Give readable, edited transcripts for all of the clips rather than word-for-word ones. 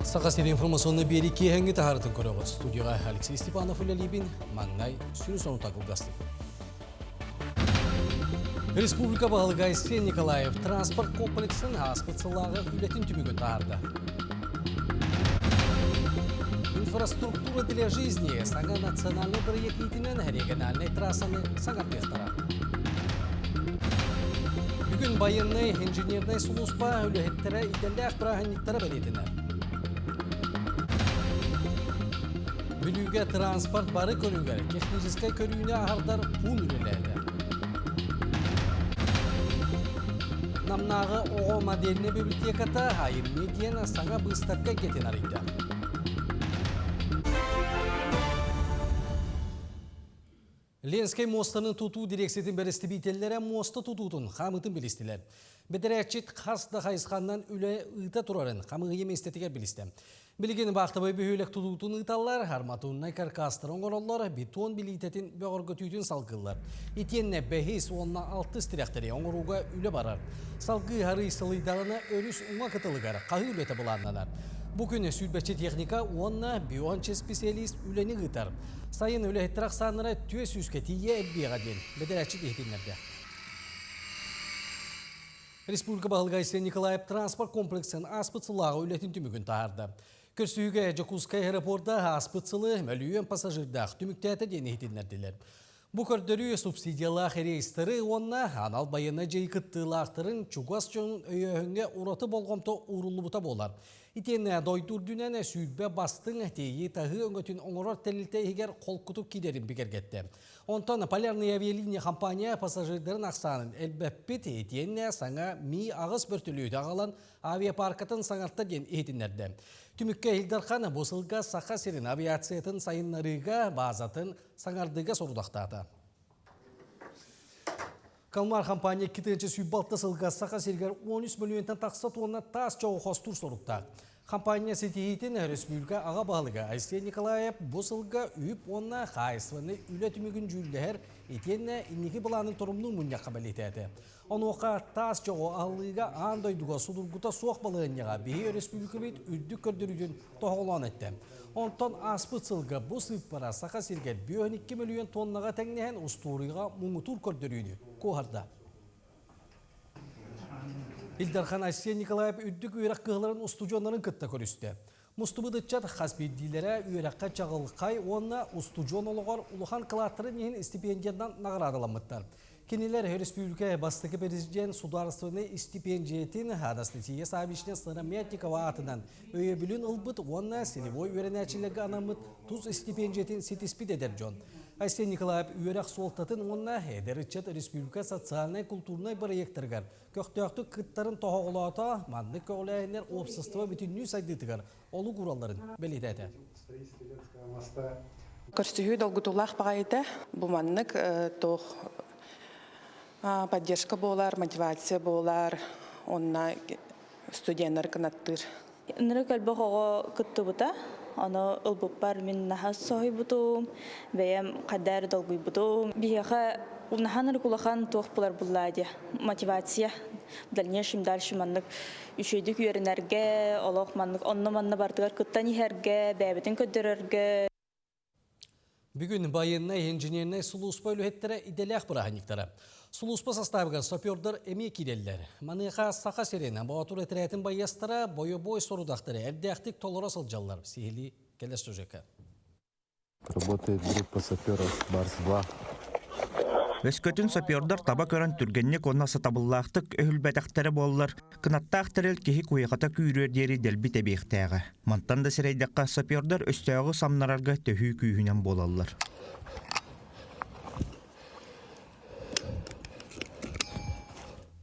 Сақасыр информационны бері кейхенгі тағарытын көріғыт. Студияға Алексей Степанов үлелебін, маңнай сүрі соны тағылдасты. Республика бағылы Айсен Николаев транспорт комплексін аспытсылағы үлетін түмігін тағарды. Инфраструктура для жизни саңа национальный проектінің региональный трассаны саңартықтара. Бүгін байынны инженерный сұлыспа үліхеттері иделі ақпырағынниктері білетіні. Бүліге транспорт бары көрігер, техническай көрігіне ағардар пұн үліледі. Намнағы оғы моделіне библиотеката айыр медиен саңа бұстаққа кетін арыйды. Ленскай мостының тұту дирексетін бәрісті бейтелері мосты тұтудың қамытын білістілер. Бедірәтчет қасында қайысқаннан үлі ұйта тұрарын қамығы еместетігер білісті. Білген бақтыбай бүйелік тұтудың ұйталар, арматуыннай каркастырын ғоралар, бетон білейтетін бөғырғы түйтін салғылар. Етенне бәхес онна 6 стиректері оңыруға үлі барар. Салғы ғары сылыйдағына өріс ұңа қытылығар, қағы үлеті бұланнанар. Бүгін сүлбәтші техника онна биончы специалист үлені ғытар. Сайын үләйттірақ саныра төс үскетие әлбеға ден. Бедірәтші дейденлерді. Республика бағылға Айсен Николаев транспорт комплексін аспытсылағы үлетін түмігін тағарды. Көрсүйге Жакускай аэропорда аспытсылы мөлүйен пассажирдақ түміктәті ден ехтенлерділер. Бұ көрдірі субсидиялақ рейстері онна анал байына жайқыттылақтырын чугас жон өйөңге ұраты болғымты ұрылы бұта болар. Итені дойдурдүнен сүйбе бастың тейі тағы өңгөтін оңырар тәлілті егер қол күтіп кедерін бекергетті. Онтан полярный авиалиния компания пассажирдарын ақсанын әлбәппет етенне саңа ми ағыз бөртілуді ағалан авиапаркатын саңартта ден етінерді. Түмікке Hildarхан бұсылға сақа серін авиациятын сайынларыға базатын саңардыға сорудақтады. Kalmar компания кетенче сүйбалты сылға сақа сергер 13 миллионтан тақсат онна тас жауы қостур соруқтақ. Компания сетейетін республика аға бағылыға Айсен Николаев бұсылға үйіп онна қайсываны үлі түмігін жүлдер етенне инекі бұланың тұрымның мұнда қабалет әді. Оны оқа тас жауы ағылыға андойдуға судырғыта соқ балығынеға бейі республика бейт үдді көрдіруден тоғылан әтті. Онтан аспытсылға бұсып бара сақа сергер 2 миллион тоннаға тәңнеген ұстурыға мұңытур көрдіруді қоғарда. Hildarхан Айсен Николаев үддік үйрақ қығыларын ұстуджонларын күтті көрісті. Мұстыбыдытчат қаспеддилері үйраққа чағылықай онына ұстуджон олығар ұлыхан қылаттырын ehen стипендиядан нағырадыламыттар. Кенелер республика бастығы президент сударственный стипендиятын Анастасия Савична Сыраметникова атынан өйе білін ұлбыт онына селевой үйренәчілігі анамыт тұз стипендиятын сетеспид едер жон. Айсен Николаев үйрақ солтатын онына әдерітчет республика социальный культурный проекттіргар. Көқтіяқты күттарын тоғылата маңды көғіләйінер опсыстыва бүтіннүй сайдытығар. Олы құраларын беледәді. Көрсігі долгутулақ бағайды. Бұл маңнық поддержка болар, мотивация болар, онна студенттер канаттыр. Нырык әлбі қоғы күтті бұта, оны ұлбұппар мен нахас соғай бұтым, бәйім қадар долгуй бұтым. Бейеға ұнаханыр құлақан тоқ бұлар бұллады. Мотивация. Дальнейшим дальше маннык үшейдік үйерінерге, олық маннык онны манны бардығар күттан ехерге, бәйбетін көддірерге. Бүгін байынна инженерный сұлуспа үліхеттері иделі ақпырағаниктары. Сұлуспа составыға сапёрдар әме киреллер. Маныға сақа серені бағатур әтірәтін байыстыра бойы-бой сорудақтары әрдіяқтік толыра сылжалар. Сейлі келес төжекі. Работает группа саперов Барс-2. Өскөтін сапёрдар таба көрін түргеннек оннасы табыллақтық өхілбәтәқтері болылар. Кынаттақтырел кехи куяқата күйрер дері дәлбі тәбейқтәғы. Мантан да сірейдаққа сапёрдар өстәғы самнарарға төхі күйінен болалар.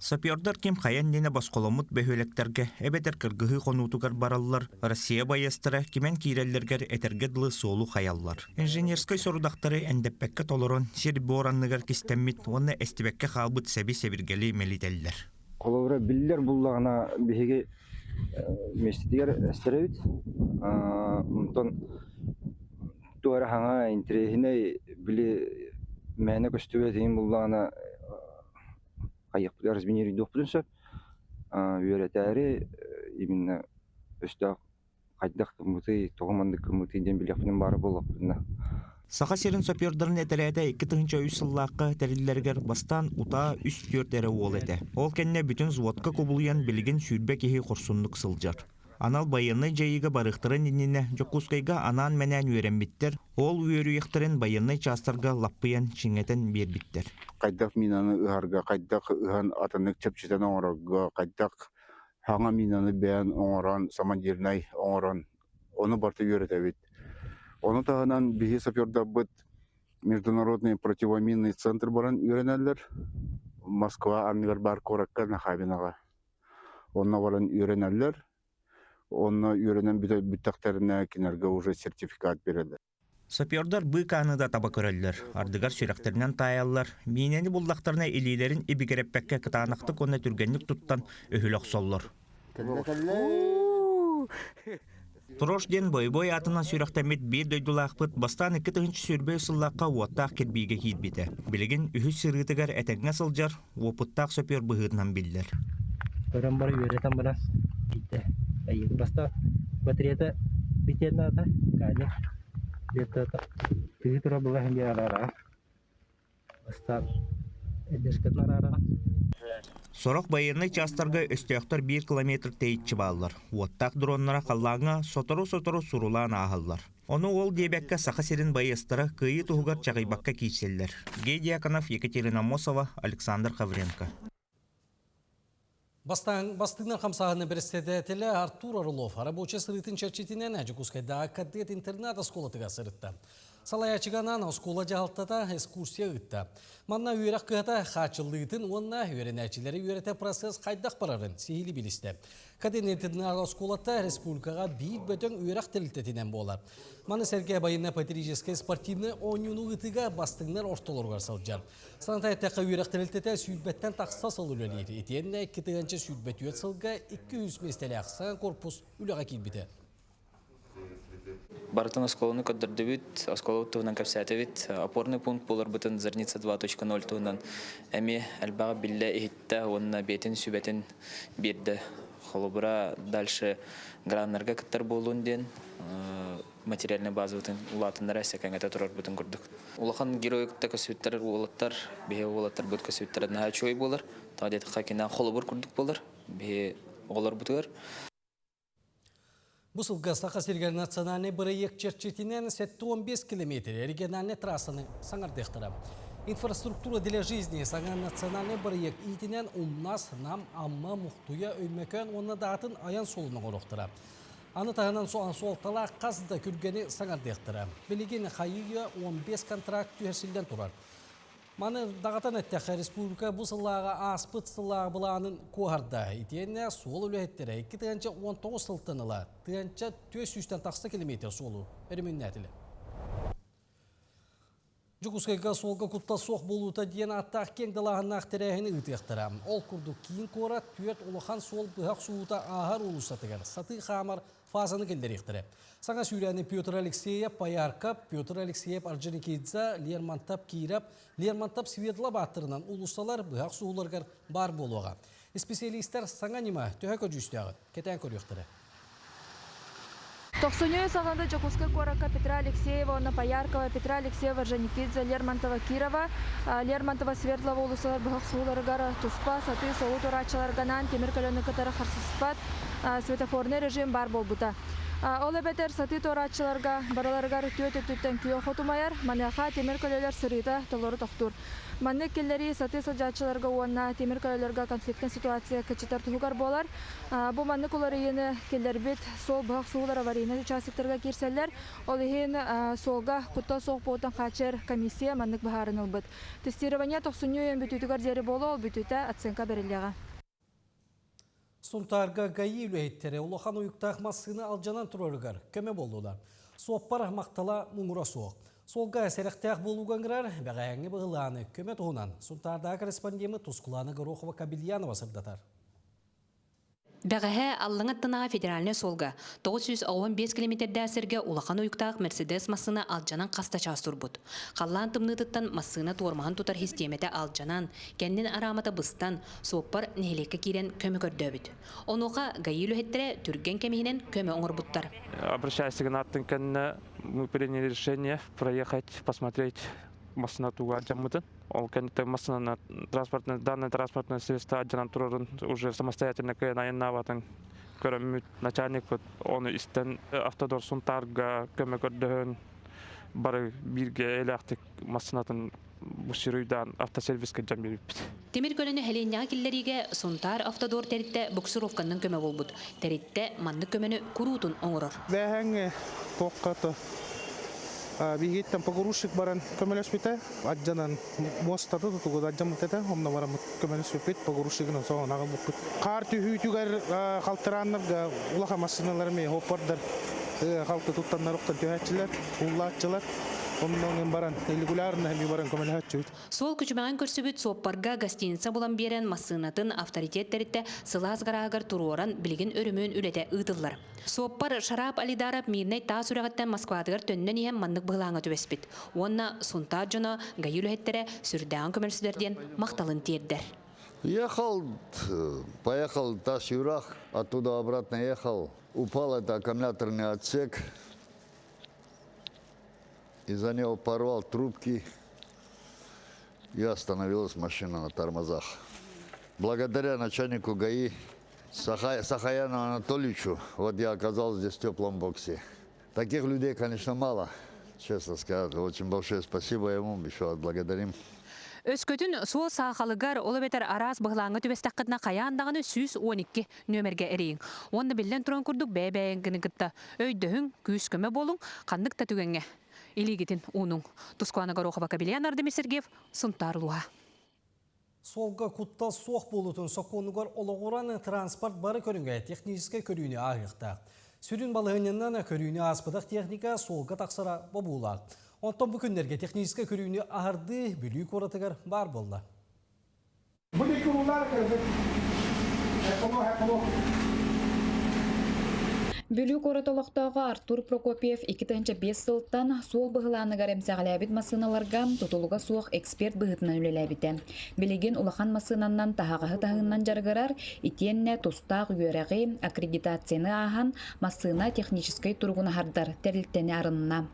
Сапёрдар кем хаян дене басқоламыт бөхөлектерге әбетер кыргығы қонутугар бараллар. Россия байыстыра кемен кейреллергер әтергеділі солу хаяллар. Инженерскай сорудақтары әндеппәкке толырын сербі оранныгар кистеммит, оны әстібәкке қалбыт сәбі сәбіргелі мәлителлер. Қолауыра білдер бұллағына бігеге местетігер әстеревіт. Мұнтан туара хаңа интерехіне білі мәні көстігі дейін бұллағына қайықпылар разминирую доқтырынса, үйеретәрі именно өстақ кайдах кымыты тогоманды кымыты ден билехнин бары болопна. Саха серин сопьордарын этерәдә 2 тыгынча үс сыллаққа тәрелләргер бастан ута үс төрт әрі ол әті. Ол кәнне бүтін зводка кубулуян білген сүрбе кехи құрсунлық сылжар. Анал байынны жайыға барықтырын иніне жокускайга анан мәнән үйренбиттер, ол үйөрүйектірін байынны частарға лаппыян чингетен бербиттер. Кайдак минаны ыһарга, кайдак ыһан атынык чепчетен оңорога, кайдак хаңа минаны бән оңоран, самандирнай оңоран, оны барты үйрәтәбит. Оны тағынан биһи саперда быт международный противоминный центр баран үйрәнәләр. Москва армигар бар коракка нахабинага. Онна баран үйрәнәләр. Онна үйрәнән биттәктеріне кинәргә уже сертификат берәләр. Сапьордар бу каныда таба көрәлләр. Ардыгар сүрәктеринен таяллар. Минени булдактарына илилерин ибигереппекке кытанакты конна түргенлек туттан өһүлөк соллор. Турош ден бой атынан сүрәктәмит бир дөйдулақпыт бастан 2 тыгынчы сүрбе сыллаққа уаттақ кербиге киитбите. Билеген үһүс сырытыгар әтәңгә сылжар, опыттақ сапьор быһыдынан биллер. Orang baru yuratan balas kita. Ayo basta bateria bicara ta kali. Dia tak tu tu rabah yang dia ara. Basta edis ketara. Сорок байырны частарға өстөктөр 1 километр тейитчі баллар. Уаттақ дронлара қаллаңа сотору сурулан ағыллар. Оны ол дебекке сақа серин байыстары күйі туғығар чағайбаққа кейселдер. Гея Канов, Екатерина Мосова, Александр Хавренко. Бастыңнан қамсағыны бірістедетілі Артур Орлов, рабочий сырытын чарчетінен Жукускайда кадет интерната сколатыға сырытта. Салая чыганан оскола жағалтата экскурсия үтті. Манна үйрек қығата қачылдығытын, онна үйренәчілері үйреті процесс қайдақ барарын сейілі білісті. Кадет осколата республикаға бір бөтін үйрек тілітетінен болар. Маны сәрге байына патрическай спортивны ойыну үтіға бастыңнар ортолырғар салжар. Санатай тәқі үйрек тілітеті сүйбеттен тақса салылы лейді. Етенне 2-тігінші сүйбет үйет сылға 200 местелі ақсан корпус үліға келбеді. Бартын осколаны көддірді бүт, осколы туғынан көпсәті бүт, опорный пункт болар бұтын Зерница 2.0 туғынан әме әлбаға білі ехетті, онына бетін сүбетін берді. Холобыра дальше граннарға күттір болуын ден, материальный базы бұтын ұлатындар әсекәңгәті тұрар бұтын күрдік. Улақан героиктті көсіттер олаттар, бе олаттар бұт көсіттер әдіна чой болар, тағдеті қакинан холобыр күрдік болар, бе олар бұтығар. Бұсылға Сақасергер национальный проект черчетінен 7-15 км региональный трассаны саңардықтыра. Инфраструктура для жизни саңар национальный проект итінен умнас нам амма мұқтуя өймекен оны датын аян солыны қорықтыра. Аны тағынан солтала қазда күргені саңардықтыра. Білеген қайыға 15 контракт түйерсілден тұрар. Маны дағатан әттәқі республика бұсылаға аспыт сылаға бұлағының қоғарда. Итенне сол өлеттері 2-19 сылтыныла, 2-400 тақсы километр солу. Әрімен нәтілі. Жукускайға солға құтта соқ болуыта дейін аттақ кен далағын ақтырәйіні үтіқтіра. Ол күрді кейін қора түйет ұлыған сол бұғақ суыта ағар ұлысатығар. Саты қамар фазаны келдеректірі. Саңа сүйрәні Петр Алексеев, Паяркап, Петр Алексеев, Арджаникидза, Лермонтап Кирап, Лермонтап Светлап аттырынан ұлысталар бұғақ суыларғар бар болуға. Специалистер саңа нема төхәк өджістіғі. Кетен көректірі. Тохсунёй сағында Жокускай Корака, Петра Алексеева, Онна Паяркова, Петра Алексеева, Арджаникидза, Лермонтова Кирова, Лермонтова Светлова ұлысалар бұғақ суыларғар тұспа, саты соғу тұрачыларғанан, темір көліні кітары қарсыспат, светофорный режим бар болбыта. Ол әбәтер саты торачыларға бараларғар түйет-өттен күйе қотумайар, маняға темір көлелер сырыйта толоры тоқтур. Манны келлери саты саджатчыларға уанна темір көлелерға конфликтен ситуация кәчетер тұғығар болар. Бұл манны көлері ені келлербет сол бұғақ суылар аварийны участиктарға керселер. Ол ехен солға құтта соқ болтан қачер комиссия маннык бұхарын ұлбыт. Тестирование тоқсынүйен бүтітігар дері болу, ол бүтіті оценка беріліға. Сұнтарға ғайы үләйттері ұлыған ұйықтақ масыны алжанан тұрарығар көме болуылар. Соқпар мақтала мұңыра соқ. Солға сәріқтәқ болуғанғырар бәғайаңы бұғыланы көме тұғынан. Сұнтардағы корреспондемі Тускуланы Горохова Кабельянова сырдатар. Бәғәһә аллыңа тынаға федеральный солға 915 километрді әсерге улақан ойықтақ Мерседес масыны алджанан қаста частур бұд. Қаллан тымнытыттан масыны туармаған тұтар хистеметі алджанан, кәнден арамата бұстан, соқпар нәйлекке керен көмі көрді өбіт. Онуға ғайылу хеттірі түрген кемігінен көмі оңыр бұттар. Обращайся к Наттенкенне, мы приняли решение проехать, посмотреть машина туга джаммытын. Ол кенте машина данное транспортное средство аджанан турарын уже самостоятельно кайна ватан көрөмүт начальник вот он истен автодор сунтарга көмө көрдөн бары бирге элактик машинатын буширүйдан автосервиске жамбип. Темир көліні хеленняға келлериге Сунтар автодор теритте буксировканның көмі болбуд. Теритте манны көміні күрутун оңырыр. Бәһәңе тоққаты бигеттен погрузчик баран көмелеспите, аджанан мостаты тұтуғыда аджамытеті, омна барамыт көмелеспет, погрузчигінің соғынаға бұқпыт. Қар түйітігер қалтыранырға улаға машиналарымен опардар, қалты тұттанлар ұқтан түйәтчілер, ұллатчылар, онның баран, регулярны әмі баран көмелеспет. Сол күчімәңін көрсібіт соппарға гостиница болан берен масынатын авторитеттерітті сылазғарағыр тұруоран білген өрімін үлеті ұйтылар. Соппар шарап алидарап мирней та сүрәғаттан Москвадығыр төннен ем маннық бұғылаңы төбеспет. Онна Сунтар жоны ғайылу хеттері сүрдәң көмелсіздерден мақталын тердер. Поехал Таш-Юрах, оттуда обратно ехал. Упал это аккумуляторный отсек. Из-за него порвал трубки и остановилась машина на тормозах. Благодаря начальнику ГАИ Сахаяну Анатольевичу, вот я оказался здесь в теплом боксе. Таких людей, конечно, мало, честно сказать. Очень большое спасибо ему, еще отблагодарим. Өскөтін сол сақалығар олы бетер арас бұғылаңы төбестаққытына қаяндағыны 112 нөмерге әрейін. Оны білден тұран күрдік бәй-бәйінгіні күтті. Өйдіхін күйіс көмі болың, қандық та түгенге. Илигитин унуң. Тускуана Гороха Бакабилиян Ардемир Сергеев, Сунтар Луа. Солға құтта соқ болутын соқонуғар олығыраны транспорт бары көрінге техническе көріне ағықты. Сүрін балығынынан көріне аспыдық техника солға тақсыра бобулар. Онтан бүкіндерге техническе көріне ағырды бүлі көратығар бар болды. Бүлі коратолықтағы Артур Прокопьев 2-5 сылттан сол бұғыланығар әмсәғіләбіт масыналарға тұтылыға суық эксперт бұғытынан өлеләбіті. Білеген ұлақан масынаннан тағағы тағынан жарғарар, итенне тұстақ үйерәғі аккредитацияны аған масына техническай тұрғыны хардар тәрілттені арынына.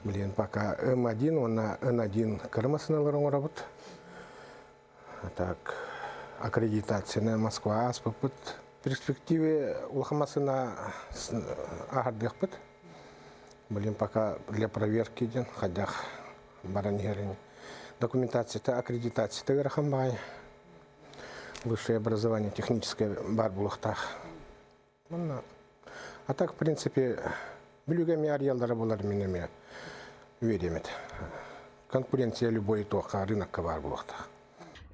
Білген пока М1, оны Н1 кірі масыналарын орабыт. Так, аккредитацияны Москва аспыпыт. В перспективе улахамасына ағардық бұд. Білем пока для проверки ден, қадақ баран ерін. Документацияты, аккредитацияты ғырақам бағай. Высшее образование техническое бар бұлықтақ. А так, в принципе, білугеме арьялдары болар менеме үйедемет. Конкуренция любой тоққа рынокқа бар бұлықтақ.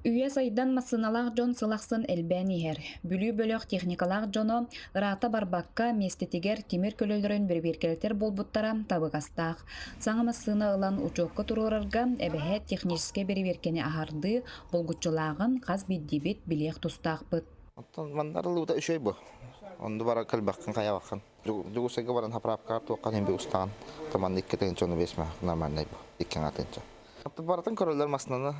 Үйе сайдан масыналақ жон сылақсын әлбән ехер. Бүлі бөліқ техникалақ жоно ұрата барбаққа местетігер темір көлөлерін бір-беркелтер болбуттара табығастақ. Саңа масыны ұлан ұчоққа тұрорарға әбәхе техническе бір-беркені ағарды болғытчылағын қаз биддебет білеқ тұстақ бұд. Мандарылы ұта үшей бұ. Онды бара кәлбаққын қая баққын. Жүгісеге баран хапырапқар туаққан ембе ұстаған. Таманды иккетен жоны бесме нормальный бұ. Иккен атынша. Баратын көрілер масынаны.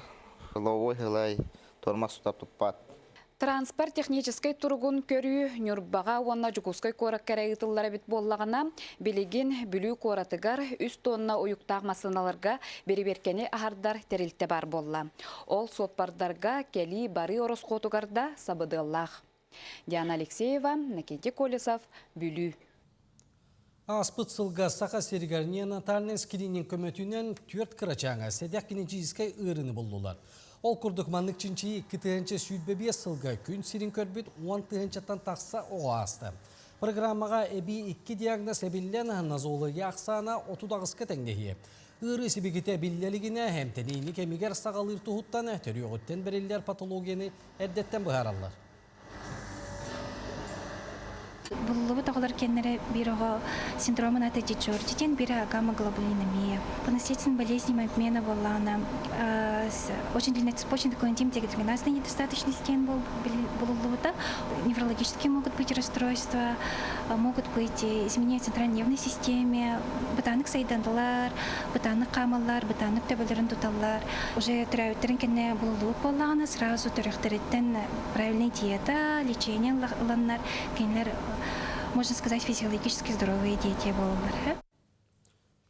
Ловой хылай, тормаз сутап туппат. Транспорт технической тургун көрүү нүрбаға онна жүгускай корак кәрәйтыллары бит боллағына білеген бүлі коратыгар үст тонна уюктақ масыналарға бері-беркені ағардар терілті бар болла. Ол соппардарға кәлі бары орос қотугарда сабыдыллақ. Диана Алексеева, Накенте Колесов, бүлі. Аспыт сылға сақа сергеріне натальный скрининг көмөтінен 4 қырачаңа сәдәк кенечейізкай ұрыны болдылар. Ол күрдік манлық чинчи 2-тігінші сүйдбе сылға күн сирин көрбет 10-тігіншіттан тақса оға асты. Программаға әбі 2 диагноз әбіллен назология ақсана 30-ға тәңдегі. Үрі себегіте білелігіне әмтенейні кемегер сағалыр тұғыттан түрі өттен бірелер патологияны әрдеттен бұғаралар. Буллубу тоголар кеннере бирого синдромын аты дичор, титен бира гамма-глобулинемия. По наследственным болезням обмена волана, очень длиннocепочечный такой интим-дегидрогеназной недостаточности буллубута. Неврологические могут быть расстройства, могут быть изменения в центральной нервной системе, бытанық сайдандылар, бытанық камаллар, бытанық төбөлөрүн туталлар. Уже төрөттөрүн кенне буллубут боллагына сразу төрөктөрүттен правильная диета, лечение ланнар, кеннер, можно сказать, физиологически здоровые дети болалар.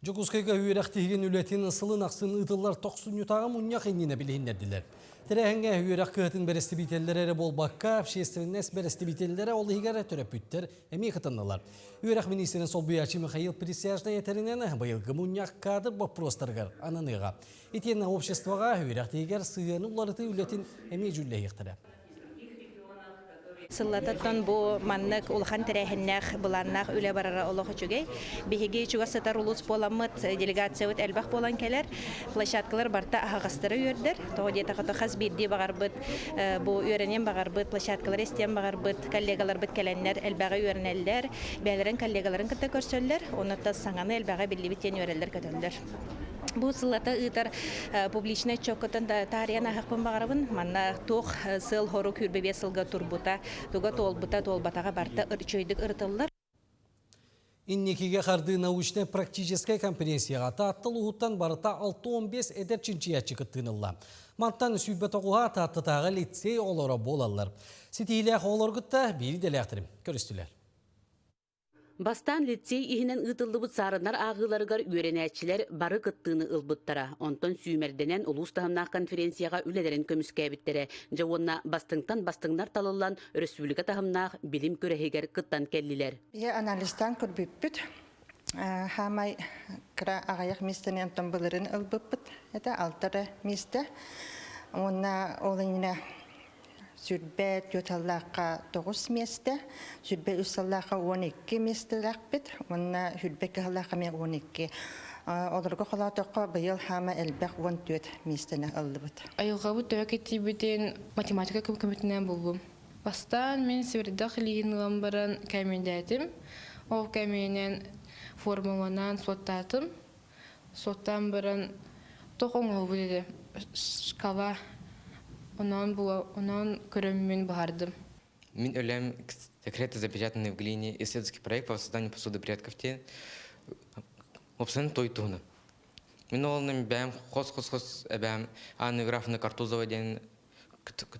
Жокускайга үйрәктеген үләтин ысылын ақсын ұтылар 90 ютаға мұнияқ еніне білейіндерділер. Тірәхінге үйрәк күйетін бәрісті бейтелдері болбаққа, общественнес бәрісті бейтелдері олы егері түріп бүттер әмей қытындылар. Үйрәк министрін сол бұячы Михаил Присяжна етерінен бұйылғы мұнияқ кадр бопростырғар аныныға. Етені обществоға үйрәктегер сүйені ұларыты үләтин әмей жүлі ектірі. Сыллататтан бу маннык улхан тәрәһеннәх буланнах үле барара олохы чугай. Биһиге чуга сатар улус боламыт делегация үт әлбәх болан келер. Площадкалар барта агастыры йөрдер. Тоди тагы хас бидди багарбыт. Бу өйрәнем багарбыт, площадкалар эстем багарбыт, коллегалар бит келәннәр әлбәгә өйрәнәләр. Бәләрен коллегаларын кытта көрсәләр. Онытта саңаны әлбәгә билли битен өйрәләр көтәләр. Бу сыллата ытар публичный чокотан тарияна хакпын багарабын. Манна тох сыл хору күрбебе сылга турбута. Туга толбатага барта ырчойдык ыртыллар. Иннекиге қарды научно-практическая конференцияға таттыл ұғыттан барыта 6-15 әдер чинчиятчы кыттынылла. Мантан сүйбет оғуға таттытағы лицей олары болалар. Сетейләқ олар күтті бері дәләқтірім. Көрістілер. Бастан лицей ихинен ытыллыбыт сарынар ағыларыгар үйренәтчілер бары кыттыны ылбыттара. Онтон сүймерденен улустағымнақ конференцияға үлелерін көміскәбіттері. Жауынна бастыңнар талылан республика тағымнақ білім көрәхегер кыттан келлилер. Бе анализтан көрбіппіт. Хамай кіра ағаяқ мистен ентон бұлырын ылбыппыт. Это алтары мисті. Онна олыңына сүрбе төталлаққа 9 месті, сүрбе үсаллаққа 12 месті лақпет, онна сүрбе кіғалаққа мен 12. Оларға қолатыққа бұйыл хама әлбәқ 14 местіні алды бұд. Айылға бұд төәк етті бүтін математика көмітінен болбым. Бастан мен сөрдіқ лейінған баран кәмендәдім. Ол кәменен формуланан соттатым. Соттан баран тоқың ол бұдеді. Шкала Онан көрөммен бардым. Мен өлем секреты запечатанные в глине, исследовательский проект по созданию посуды предков те. Обсен той туна. Мен олным бәм хос бәм Анны Графовна Картузова ден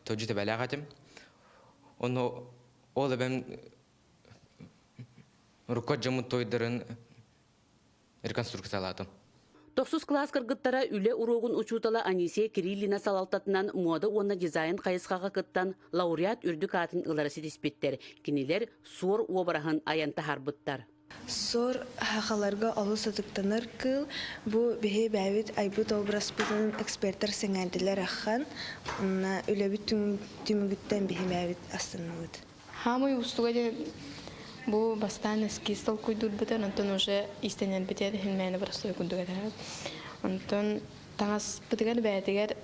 тоджите бәләгатым. Оны ол бәм рукоджамы тойдырын реконструкциялатым. 9 класс кыргыттара үле урогун учутала Анисия Кириллина салалтатынан мода онна дизайн кайысқаға кыттан лауреат үрдік атын ыларасы диспеттер. Кинилер сор обарахын аянта харбыттар. Сор хақаларға алу сатықтаныр кыл, бұ бейе бәвет айбыт образ бұтын эксперттер сеңәнділер аққан, үлі бүт түмігіттен бейе бәвет астанылыд. Хамы ұстуға Бу бастан эскистал куйдур бутан, антон уже истенен битер хилмәне простой куйдуга да. Антон таңас бутган бәтегер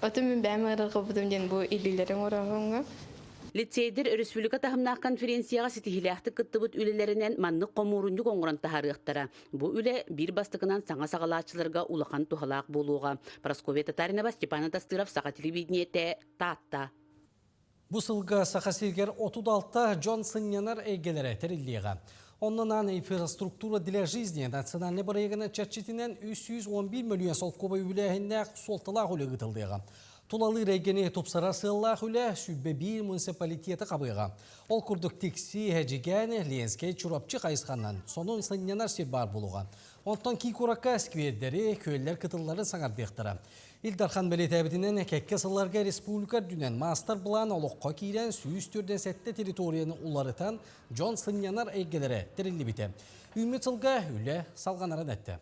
отым бәмәр кыбдым ден бу илиләрен орагынга. Лицейдер республика тахымнақ конференцияға сетихиләхті кыттыбыт үлелерінен манны қомурунju коңгуран тахарыктара. Бу үле бир бастыкынан саңа сағалачыларға улахан тухалақ болуға. Прасковия Татаринова, Степан Тастыров, Саха телевидениете, Татта. Бұсылғы сақасергер 36 Джонсон янар әйгелері тәріліға. Оннан инфраструктура для жизни национальный барайығына чәрчетінен 311 миллион солқобы үләхінне солтылақ үлі ғытылдыға. Тулалы рәйгені топсара сыллақ үлі сүббе бір муниципалитеті қабыға. Ол күрдік текси әжігәні Ленскей чурапчы қайысқаннан сонын сынянар сер бар болуға. Онтан кейкураққа сквердері көйлер кытыллары саңардықтыра. Илдархан бәлетәбітінен кәкке сылларға республика дүнен мастер бұлан олыққа кейрен сүйіс түрден сәтті территорияны ұларытан Джонсон янар әйгелері тірілі біті. Үмет сылға үлі салғанарын әтті.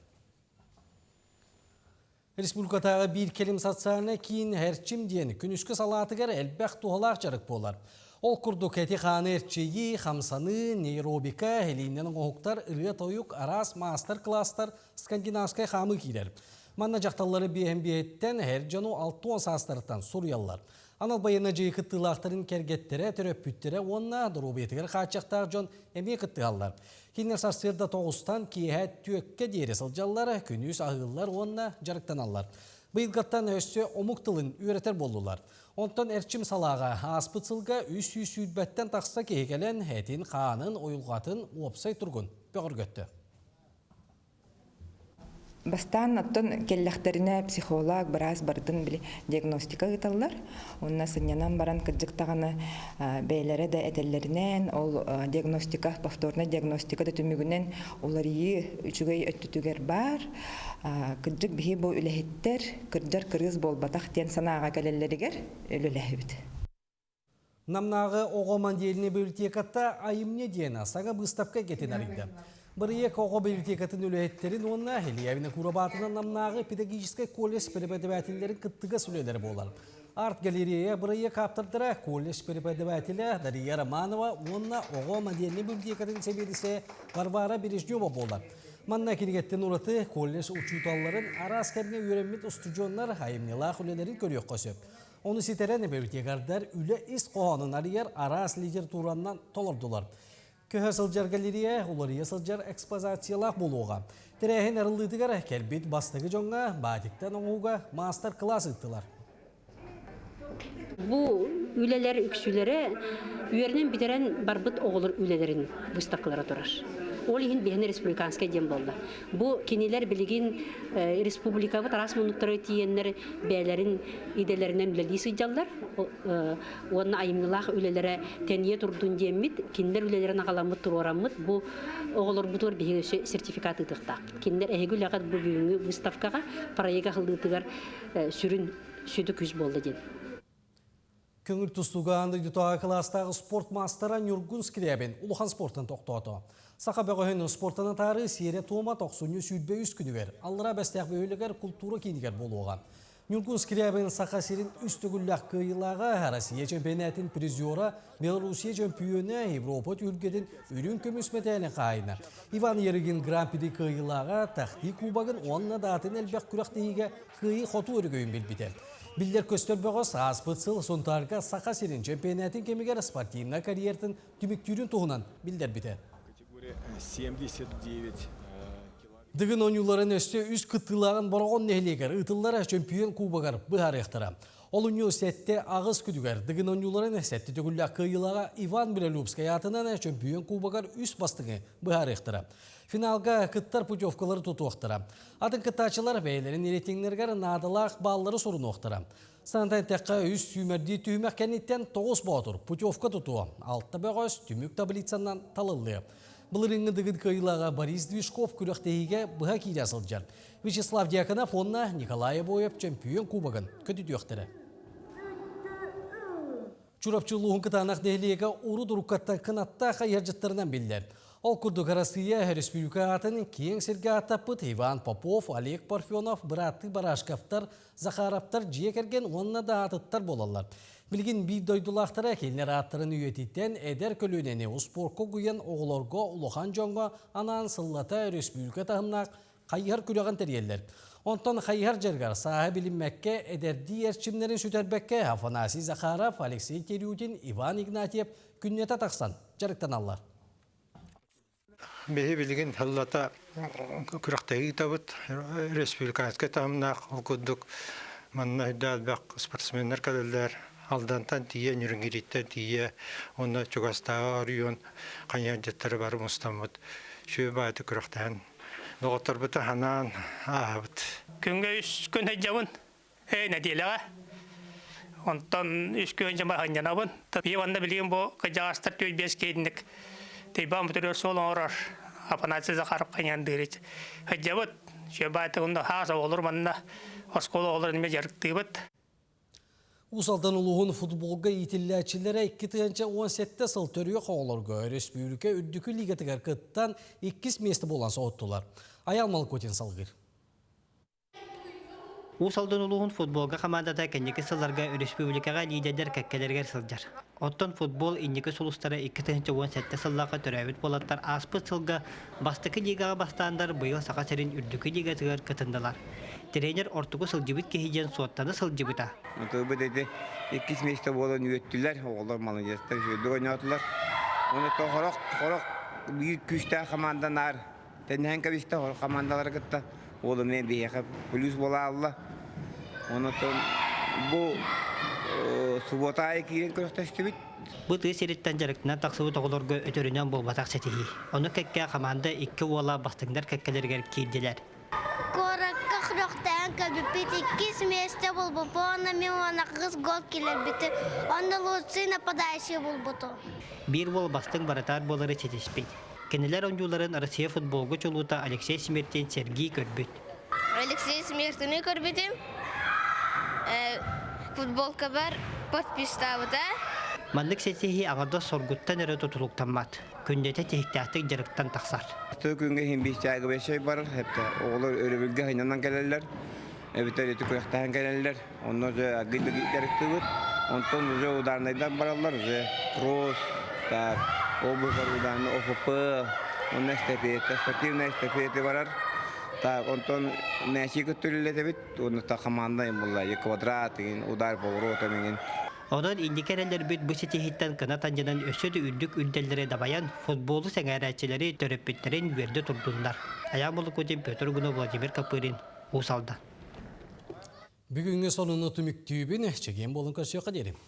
Республикатағы бір келім сатсарына кейін әрчім дейін күнішкі салатығар әлбәқ туғалақ жарық болар. Ол күрді кәті қаны әрчейі, қамсаны, нейробика, әлейінен оғықтар, үрет ойық, арас, мастер-кластар, скандинавскай қамы кейлер. Манна жақталары бейхембейттен әр жану 6-10 састырыттан Сурьялар. Анал байына жайы кыттылақтарын кергеттері, төрөппүттері, онна дұрубетігер қачақтағы жон әме кыттығалар. Кенер сарсырда тоғыстан кейхәт түйекке дейрі сылжалары, күнүс ағылар, онна жарықтан алар. Бұйылғаттан өсі омуқтылын үйретер болулар. Онтан әрчім салаға аспыцылға үс сүйдбәттен тақса кейгелен әтін қанын, ойылғатын опсай тұрғын бөғір көтті. Бастан оттон келлехтерине психолог барас бардын били диагностика гыталлар. Онна сынянан баран кыджыктаганы бейлере де этеллеринен ол диагностика, повторный диагностика да түмүгүнен оларыйы үчүгөй өттүтүгер бар. Кыджык бихи бу үлехиттер, кырджар кыргыз болбатах тен санаага келеллеригер өлөлехибит. Намнағы оғоман деліне библиотекатта айымне дена саңа выставка кетен арыйды. Бірек оғы библиотекатын өлееттерін онна Хелиявина Курабатынан намнағы педагогический колледж преподавательдерін кыттыға сүлелері болар. Арт галерея бірек аптырдыра колледж преподавателі Дария Романова онна оғоман деліне библиотекатын себедісе Варвара Бережнева болар. Манна кенегеттен ураты колледж учуталларын арас кәріне үйренмет устуджонлар айымнелақ үлелерін көрек қосып. Оны сетерен библиотекардар үлі ис қоғанын арияр арас литератураннан толырдылар. Көһө сылжар галерея, улария сылжар экспозациялақ болуға. Тірәхен арылдыдығар кәлбет бастығы жоңға батиктен оңуға мастер-класс ыттылар. Бу үлелер үксүлері үйерінен битерен барбыт оғылыр үлелерін выставкалары тұрар. Ол ехін бейін республиканская дем болды. Бу кенелер білеген республикавы тарас мұнықтары тиенлер бәйлерін иделерінен үлелі сыйджалдар. Оның айымнылақ үлелері тәние тұрдың деммет, кенелер үлелерін ағаламыт тұруарамыт, бу оғылыр бұтыр бейін сертификат ұтықтақ. Кенелер әйгіл ағат бұл бүйінгі выставкаға параеға қылдытығар сүрін сүді күз болды ден. Көңіл тұстуға аңды дүтаға кластағы спорт мастера Нюргун Скрябин ұлыған спорттан тоқтауды. Сақа бәғіхінің спорттаны тары сере туыма тоқсуны сүйдбе үз күнігер, алыра бәстәқ бөйлігер культура кейнігер болуға. Нюргун Скрябин сақа серін үстігілләқ қиылаға Россия чемпионатын призиора Белоруссия чемпионы Европа үлгеден үрін көміс мәтәлі қайына. Иван Ерігін гран-при қиылаға тақти кубағын онына датын әлбәқ күрақтығыға қиы қоту өрігөйін білбеді. Билдер көстер бұғыз аспытсыл сонтарға сақа серін чемпионатын кемігер спортивна карьертін түміктүрін туғынан білдер біті. 79 Дығын оңюларын өсте үз күттілағын борғын нәхілегер ұтыллары чемпион кубағар бұғар ектіра. Ол университетте ағыз күдігер дығын оңюларын сәтті түгілі қиылаға Иван Брелюбскай атынан чемпион кубағар үз бастығы бұғар ектіра. Финалға кыттар путевкалары тұту оқтыра. Атын кыттачылар бәйлерін еретеңлергер надылақ баллары сұрын оқтыра. Санатайн тәққа үз сүймерді түймәк кәнеттен 9 бағытыр путевка тұту. Алтта бәғыз түмік таблицаннан талылы. Бұлырыңы дығын қиылаға Борис Движков күріқтейге бұға кейде асылжар. Вячеслав Дьяконов онна Николай Боев чемпион кубағын көтіді өқтірі. Чурапчылуғын кытанақ дәйлеге ұры дұрыққаттан қынатта қайыржыттарынан білдер. Ол күрдік Россия Республикатының кейін серге атапыт Иван Попов, Олег Парфенов, Братты Барашковтар, Захаровтар жекерген онына да атыттар болалар. Білген бей дойдулақтары келнер аттырын үйететтен әдер көлінені ұспорқы күйен оғылорға ұлыған жоңға анан сыллата Республика тағымнақ қайыр күліған тәрелер. Онтан қайыр жергар саға білінмәкке әдерді ерчімлерін сүтербәкке Афанасий Захаров, Алексей Терютин, Иван Игнатьев күннета тақсан жарықтан алар. Бейі білген халлата күрақтайы табыт республиканская тамнақ оқыдық. Манна дәлбәқ спортсменнер кәділдер. Алдантан тие, нүрінгереттен тие. Оны чугастағы арыйон қаниян жеттері бары мұстамыд. Шөй байды күрақтайын. Доғыттар бұты ханан ағабыд. Күнге үш күн әджауын нәделіға. Онтан үш күн жама ханянабын. Еванда білген бұл қыжағастар төй бес кейдіндік. Тейбан бұтырыр солын орар. Апанатсы Захаров қаниян дырыч. Әджауыд. Шөй байды ұнда хаса олыр манна. Осколы олыр неме жарықтығыбыд. Усалдан ұлығын футболға етілләчілері 2017 сыл төріе қоғылырға Республика үрдікі лигатығар қыттан 2 месті болан соғыттылар. Аялмалы көтен салғыр. Усалдан улуғын футболға командата кәнекі сылларға республикаға лидерлер кәккелерге сылжар. Оттон футбол иннекі сұлыстары 2-17 сыллаға төрәбіт болаттар аспыт сылға бастықы лигаға бастағандар бұйыл сақа сәрін үрдікі лига тығыр кытындылар. Тренер ортуғы сылжыбыт кехиден суаттаны сылжыбыта. Отыбы деді, 2 месте болын өттілер, оғылар молодецтер жөйді ойнатылар. Оны тоқырық bir күшті команданар, тәнен кәбісті командалар кітті. Олы мен бейеқіп плюс бола алла. Оны бұл суббота кейлен көріқтәшті біт. Бұты сереттен жарықтынан тақсығы тоғылырғы өтөрінен бұл батақ сәтіхи. Оны кәкке команда 2 ола бастыңдар кәккелерге кейделер. Коракка хроқтан кәбіпет 2 месте бұл бұпы, оны мен оны қыз гол келер біті. Оны лучший нападающий бұл бұты. Bir бол бастың баратар болары сетеспейді. Кенелер онжуларын Россия футболғы чолута Алексей Смертен Сергей көрбіт. Алексей Смертені көрбетім. Футболка бар, подпиставыда. Манлык сетехи аңырда соргуттан әрі тұтылықтанмат. Күндеті техтяқтық жарықтан тақсар. Тұй күнге химбистяғы бешей барыр, хепті оғылар өрібілге хайнанан кәлелер. Әбітер еті көйіқтаған кәлелер. Онын өзі ағылды жарықты бұд. Онтон өзі ұдарнайдан баралар, өзі кросс, обувар ударны ОФП, он эстафета, спортивная эстафета барар. Так, онтон мәші күттілілі бит, оны та команда ембулла, квадрат, удар поворота менен. Одан индикерелер бит бұсы техиттен кына танжынан өсөді үрдік үрделері дабаян футболы сәңәрәтчілері төрөппеттерін верді тұрдыңдар. Аян болы көтен Петр Гуно Владимир Капырин Усалда. Бүгінгі сонуны түміктүйбін, чеген болын көрсеуға дерім.